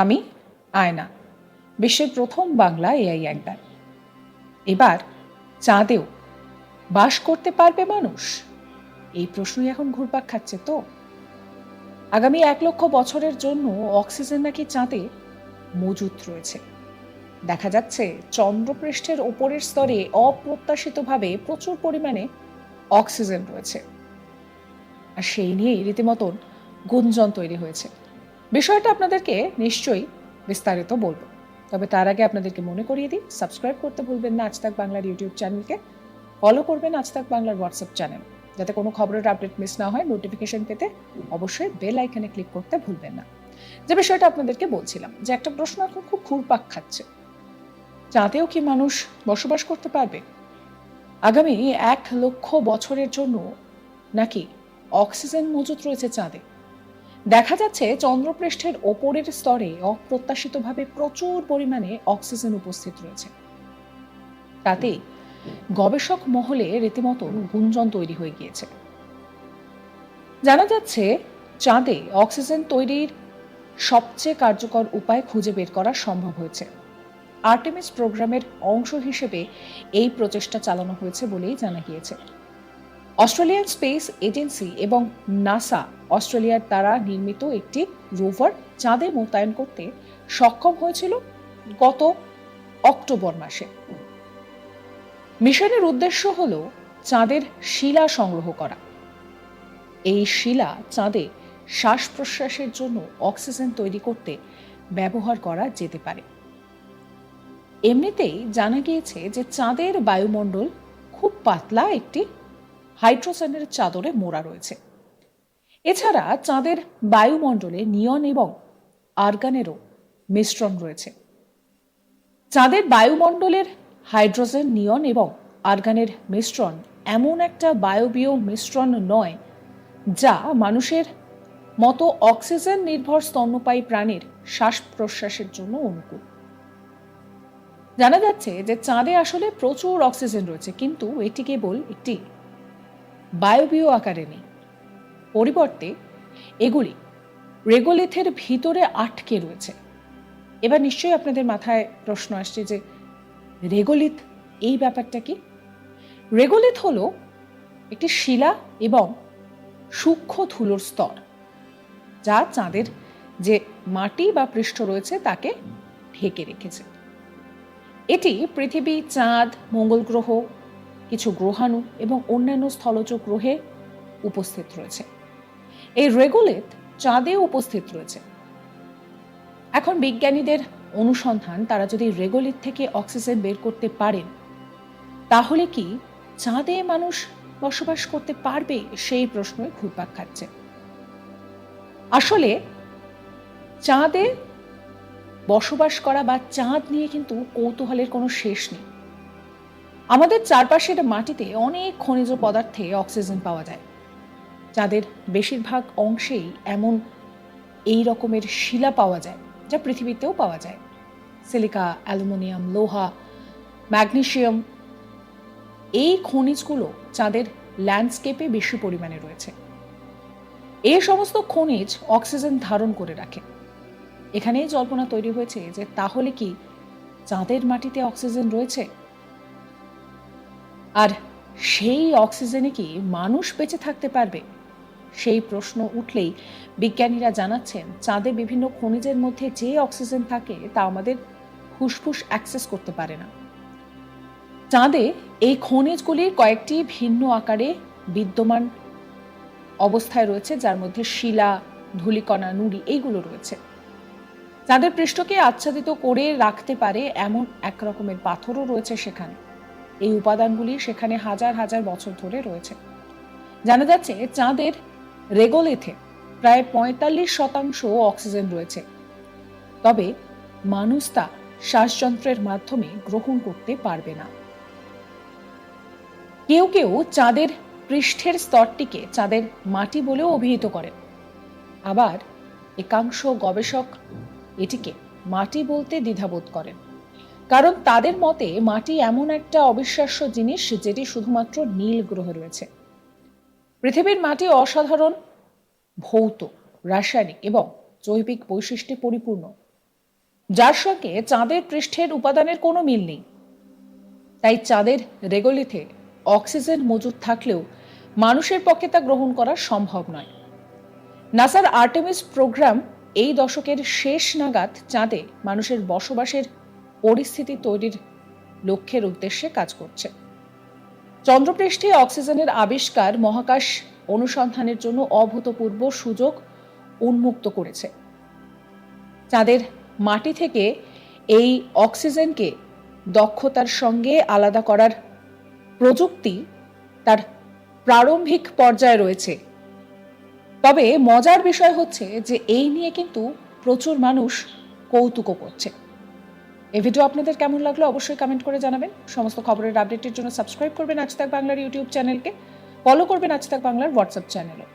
আমি আয়না, বিশ্বের প্রথম বাংলা এআই অ্যাঙ্কার। এবার চাঁদেও বাস করতে পারবে মানুষ? এই প্রশ্নই এখন ঘুরপাক খাচ্ছে। তো আগামী 1,00,000 বছরের জন্য অক্সিজেন নাকি চাঁদে মজুত রয়েছে। দেখা যাচ্ছে চন্দ্রপৃষ্ঠের ওপরের স্তরে অপ্রত্যাশিতভাবে প্রচুর পরিমাণে অক্সিজেন রয়েছে, আর সেই নিয়েই রীতিমতন গুঞ্জন তৈরি হয়েছে। বিষয়টা আপনাদেরকে নিশ্চয়ই বিস্তারিত বলবো, তবে তার আগে আপনাদেরকে মনে করিয়ে দিই, সাবস্ক্রাইব করতে ভুলবেন না আজ তাক বাংলার ইউটিউব চ্যানেলকে, ফলো করবেন আজ তাক বাংলার হোয়াটসঅ্যাপ চ্যানেল, যাতে কোনো খবরের আপডেট মিস না হয়। নোটিফিকেশন পেতে অবশ্যই বেল আইকনে ক্লিক করতে ভুলবেন না। যে বিষয়টা আপনাদেরকে বলছিলাম, যে একটা প্রশ্ন এখন খুব ঘুরপাক খাচ্ছে, চাঁদেও কি মানুষ বসবাস করতে পারবে? আগামী 1,00,000 বছরের জন্য নাকি অক্সিজেন মজুত রয়েছে চাঁদে। দেখা যাচ্ছে চন্দ্রপৃষ্ঠের ওপরের স্তরে অপ্রত্যাশিতভাবে প্রচুর পরিমাণে অক্সিজেন উপস্থিত রয়েছে। তাতে গবেষক মহলে রীতিমতো গুঞ্জন তৈরি হয়ে গিয়েছে। জানা যাচ্ছে চাঁদে অক্সিজেন তৈরির সবচেয়ে কার্যকর উপায় খুঁজে বের করা সম্ভব হয়েছে। আর্টেমিস প্রোগ্রামের অংশ হিসেবে এই প্রচেষ্টা চালানো হয়েছে বলেই জানা গিয়েছে। অস্ট্রেলিয়ান স্পেস এজেন্সি এবং নাসা অস্ট্রেলিয়ার দ্বারা নির্মিত একটি রোভার চাঁদে মোতায়েন করতে সক্ষম হয়েছিল গত অক্টোবর মাসে। মিশনের উদ্দেশ্য হল চাঁদের শিলা সংগ্রহ করা। এই শিলা চাঁদে শ্বাস প্রশ্বাসের জন্য অক্সিজেন তৈরি করতে ব্যবহার করা যেতে পারে। এমনিতেই জানা গিয়েছে যে চাঁদের বায়ুমণ্ডল খুব পাতলা একটি হাইড্রোজেনের চাদরে মোড়া রয়েছে। এছাড়া চাঁদের বায়ুমণ্ডলে নিয়ন এবং আর্গানেরও মিশ্রণ রয়েছে। চাঁদের বায়ুমণ্ডলের হাইড্রোজেন, নিয়ন এবং আর্গানের মিশ্রণ এমন একটা বায়বীয় মিশ্রণ নয় যা মানুষের মতো অক্সিজেন নির্ভর স্তন্যপায়ী প্রাণীর শ্বাস প্রশ্বাসের জন্য অনুকূল। জানা যাচ্ছে যে চাঁদে আসলে প্রচুর অক্সিজেন রয়েছে, কিন্তু এটি কেবল একটি বায়বীয় আকারে নেই। পরিবর্তে এগুলি রেগোলিথের ভিতরে আটকে রয়েছে। এবার নিশ্চয়ই আপনাদের মাথায় প্রশ্ন আসছে যে রেগোলিথ এই ব্যাপারটা কি? রেগোলিথ হলো একটি শিলা এবং সূক্ষ্ম ধুলোর স্তর, যা চাঁদের যে মাটি বা পৃষ্ঠ রয়েছে তাকে ঢেকে রেখেছে। এটি পৃথিবী, চাঁদ, মঙ্গল গ্রহ, কিছু গ্রহাণু এবং অন্যান্য স্থলজ গ্রহে উপস্থিত রয়েছে। এই রেগোলিথ চাঁদে উপস্থিত রয়েছে। এখন বিজ্ঞানীদের অনুসন্ধান, তারা যদি রেগোলিথ থেকে অক্সিজেন বের করতে পারেন, তাহলে কি চাঁদে মানুষ বসবাস করতে পারবে, সেই প্রশ্নই ঘুরপাক খাচ্ছে। আসলে চাঁদে বসবাস করা বা চাঁদ নিয়ে কিন্তু কৌতূহলের কোনো শেষ নেই। আমাদের চারপাশের মাটিতে অনেক খনিজ পদার্থে অক্সিজেন পাওয়া যায়। চাঁদের বেশিরভাগ অংশেই এমন এই রকমের শিলা পাওয়া যায় যা পৃথিবীতেও পাওয়া যায়। সিলিকা, অ্যালুমিনিয়াম, লোহা, ম্যাগনেসিয়াম, এই খনিজগুলো চাঁদের ল্যান্ডস্কেপে বেশি পরিমাণে রয়েছে। এই সমস্ত খনিজ অক্সিজেন ধারণ করে রাখে। এখানেই জল্পনা তৈরি হয়েছে যে তাহলে কি চাঁদের মাটিতে অক্সিজেন রয়েছে, আর সেই অক্সিজেনে কি মানুষ বেঁচে থাকতে পারবে? সেই প্রশ্ন উঠলেই বিজ্ঞানীরা জানাচ্ছেন চাঁদে বিভিন্ন খনিজের মধ্যে যে অক্সিজেন থাকে তা আমাদের ফুসফুস অ্যাক্সেস করতে পারে না। চাঁদে এই খনিজগুলির কয়েকটি ভিন্ন আকারে বিদ্যমান অবস্থায় রয়েছে, যার মধ্যে শিলা, ধূলিকণা, নুড়ি এইগুলো রয়েছে। চাঁদের পৃষ্ঠকে আচ্ছাদিত করে রাখতে পারে এমন এক রকমের পাথরও রয়েছে সেখানে। এই উপাদানগুলি সেখানে হাজার হাজার বছর ধরে রয়েছে। জানা যাচ্ছে চাঁদের রেগোলিথে প্রায় 45% অক্সিজেন রয়েছে, তবে মানুষ তা শ্বাসযন্ত্রের মাধ্যমে গ্রহণ করতে পারবে না। কেউ কেউ চাঁদের পৃষ্ঠের স্তরটিকে চাঁদের মাটি বলেও অভিহিত করেন। আবার একাংশ গবেষক এটিকে মাটি বলতে দ্বিধাবোধ করেন, কারণ তাদের মতে মাটি এমন একটা অবিশ্বাস্য জিনিস যেটি শুধুমাত্র নীল গ্রহে রয়েছে। পৃথিবীর মাটি অসাধারণ ভৌত, রাসায়নিক এবং জৈবিক বৈশিষ্ট্যে পরিপূর্ণ। যার সঙ্গে চাঁদের পৃষ্ঠের উপাদানের কোনো মিল নেই। তাই চাঁদের রেগোলিথে অক্সিজেন মজুদ থাকলেও মানুষের পক্ষে তা গ্রহণ করা সম্ভব নয়। নাসার আর্টেমিস প্রোগ্রাম এই দশকের শেষ নাগাদ চাঁদে মানুষের বসবাসের পরিস্থিতি তৈরির লক্ষ্যের উদ্দেশ্যে কাজ করছে। চন্দ্রপৃষ্ঠে অক্সিজেনের আবিষ্কার মহাকাশ অনুসন্ধানের জন্য অভূতপূর্ব সুযোগ উন্মুক্ত করেছে। চাঁদের মাটি থেকে এই অক্সিজেনকে দক্ষতার সঙ্গে আলাদা করার প্রযুক্তি তার প্রারম্ভিক পর্যায়ে রয়েছে। তবে মজার বিষয় হচ্ছে যে এই নিয়ে কিন্তু প্রচুর মানুষ কৌতুকও করছে। এই ভিডিও আপনাদের কেমন লাগলো অবশ্যই কমেন্ট করে জানাবেন। সমস্ত খবরের আপডেটের জন্য সাবস্ক্রাইব করবেন আজ তাক বাংলার ইউটিউব চ্যানেলকে, ফলো করবেন আজ তাক বাংলার হোয়াটসঅ্যাপ চ্যানেলও।